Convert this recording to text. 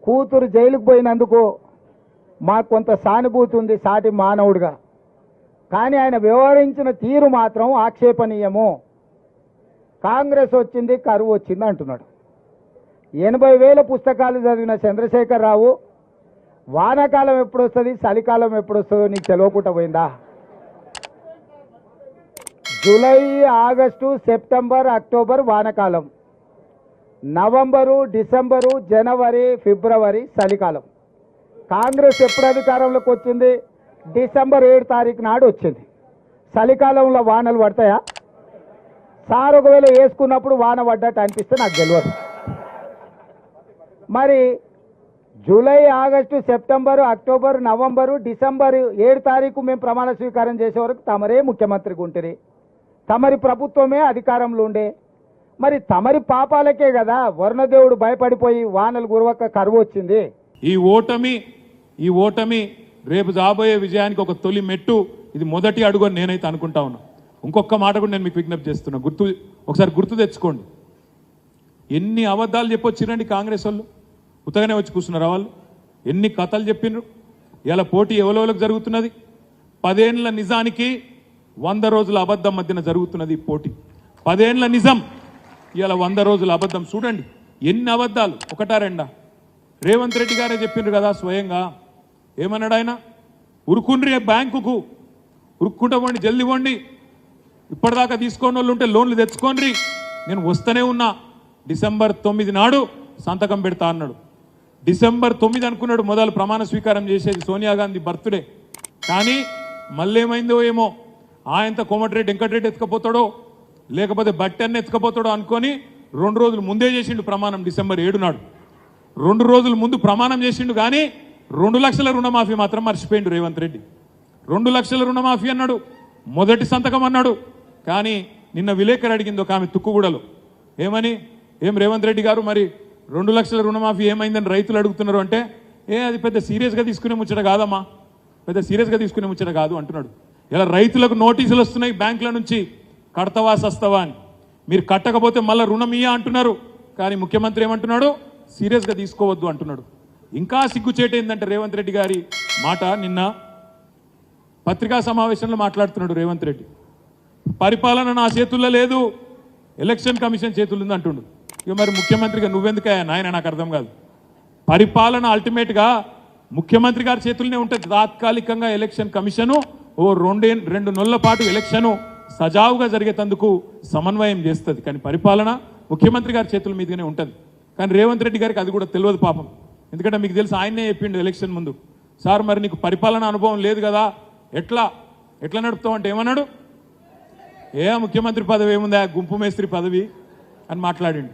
కూతురు జైలుకు పోయినందుకు మాకు కొంత సానుభూతి ఉంది సాటి మానవుడిగా. కానీ ఆయన వ్యవహరించిన తీరు మాత్రం ఆక్షేపణీయము. కాంగ్రెస్ వచ్చింది, కరువు వచ్చింది అంటున్నాడు. 80,000 పుస్తకాలు చదివిన చంద్రశేఖరరావు వానాకాలం ఎప్పుడు వస్తుంది, చలికాలం ఎప్పుడు వస్తుందో నీకు తెలియకుండా పోయిందా? జూలై, ఆగస్టు, సెప్టెంబర్, అక్టోబర్ వానకాలం, నవంబరు, డిసెంబరు, జనవరి, ఫిబ్రవరి చలికాలం. కాంగ్రెస్ ఎప్పుడు అధికారంలోకి వచ్చింది? డిసెంబర్ 7 తారీఖు నాడు వచ్చింది. చలికాలంలో వానలు పడతాయా? సార్ ఒకవేళ వేసుకున్నప్పుడు వాన పడ్డట్టు అనిపిస్తే నాకు తెలియదు. మరి July, August, September, October, November, December 7 తారీఖు మేము ప్రమాణ స్వీకారం చేసే వరకు తమరే ముఖ్యమంత్రిగా ఉంటుంది, తమరి ప్రభుత్వమే అధికారంలో ఉండే. మరి తమరి పాపాలకే కదా వరుణదేవుడు భయపడిపోయి వానలు గురవక కరువు వచ్చింది. ఈ ఓటమి రేపు రాబోయే విజయానికి ఒక తొలి మెట్టు, ఇది మొదటి అడుగు అని నేనైతే అనుకుంటా ఉన్నా. ఇంకొక మాట కూడా నేను మీకు విజ్ఞప్తి చేస్తున్నా, ఒకసారి గుర్తు తెచ్చుకోండి. ఎన్ని అబద్ధాలు చెప్పొచ్చిరండి కాంగ్రెస్ వాళ్ళు, ఉత్తగానే వచ్చి కూర్చున్నారా వాళ్ళు? ఎన్ని కథలు చెప్పిండ్రు. ఇలా పోటీ ఎవరెవరికి జరుగుతున్నది? 10 ఏళ్ల నిజానికి 100 రోజుల అబద్ధం మధ్యన జరుగుతున్నది పోటీ. 10 ఏళ్ల నిజం, ఇలా 100 రోజుల అబద్ధం. చూడండి ఎన్ని అబద్ధాలు, ఒకటా రెండా? రేవంత్ రెడ్డి గారే చెప్పిండ్రు కదా స్వయంగా. ఏమన్నాడు ఆయన? ఉరుకుండ్రి బ్యాంకుకు, ఉరుక్కుంటా పోండి, జల్దీ పోండి, ఇప్పటిదాకా తీసుకోని వాళ్ళు ఉంటే లోన్లు తెచ్చుకోండి, నేను వస్తూనే ఉన్నా, డిసెంబర్ 9 నాడు సంతకం పెడతా అన్నాడు. డిసెంబర్ 9 అనుకున్నాడు మొదలు ప్రమాణ స్వీకారం చేసేది, సోనియా గాంధీ బర్త్డే. కానీ మళ్ళీ ఏమైందో ఏమో, ఆయనతో కోమటిరెడ్డి వెంకటరెడ్డి ఎత్తుకపోతాడో లేకపోతే బట్టి అన్న ఎత్తుకపోతాడో అనుకొని 2 రోజులు ముందే చేసిండు ప్రమాణం. డిసెంబర్ 7 నాడు 2 రోజుల ముందు ప్రమాణం చేసిండు. కానీ 2 లక్షల రుణమాఫీ మాత్రం మర్చిపోయిండు రేవంత్ రెడ్డి. 2 లక్షల రుణమాఫీ అన్నాడు, మొదటి సంతకం అన్నాడు. కానీ నిన్న విలేకరు అడిగింది ఒక ఆమె తుక్కుగూడలో, ఏమని, ఏం రేవంత్ రెడ్డి గారు మరి 2 లక్షల రుణమాఫీ ఏమైందని రైతులు అడుగుతున్నారు అంటే, అది పెద్ద సీరియస్గా తీసుకునే ముచ్చట కాదమ్మా, పెద్ద సీరియస్గా తీసుకునే ముచ్చట కాదు అంటున్నాడు. ఇలా రైతులకు నోటీసులు వస్తున్నాయి బ్యాంకుల నుంచి, కడతవా సస్తవా అని. మీరు కట్టకపోతే మళ్ళీ రుణం ఇయ్య అంటున్నారు. కానీ ముఖ్యమంత్రి ఏమంటున్నాడు? సీరియస్గా తీసుకోవద్దు అంటున్నాడు. ఇంకా సిగ్గుచేటు ఏంటంటే రేవంత్ రెడ్డి గారి మాట, నిన్న పత్రికా సమావేశంలో మాట్లాడుతున్నాడు రేవంత్ రెడ్డి. పరిపాలన నా చేతుల్లో లేదు, ఎలక్షన్ కమిషన్ చేతుల్లో ఉంది అంటుండు. ఇక మరి ముఖ్యమంత్రిగా నువ్వెందుకయ్యా నాయన, నాకు అర్థం కాదు. పరిపాలన అల్టిమేట్గా ముఖ్యమంత్రి గారి చేతుల్లోనే ఉంటుంది. తాత్కాలికంగా ఎలక్షన్ కమిషను ఓ 2 నెలల పాటు ఎలక్షను సజావుగా జరిగేందుకు సమన్వయం చేస్తుంది. కానీ పరిపాలన ముఖ్యమంత్రి గారి చేతుల మీదగానే ఉంటుంది. కానీ రేవంత్ రెడ్డి గారికి అది కూడా తెలియదు పాపం. ఎందుకంటే మీకు తెలుసు, ఆయనే చెప్పిండు ఎలక్షన్ ముందు, సార్ మరి నీకు పరిపాలన అనుభవం లేదు కదా, ఎట్లా నడుపుతావు అంటే ఏమన్నాడు? ముఖ్యమంత్రి పదవి ఏముందా, గుంపు మేస్త్రి పదవి అని మాట్లాడిండు.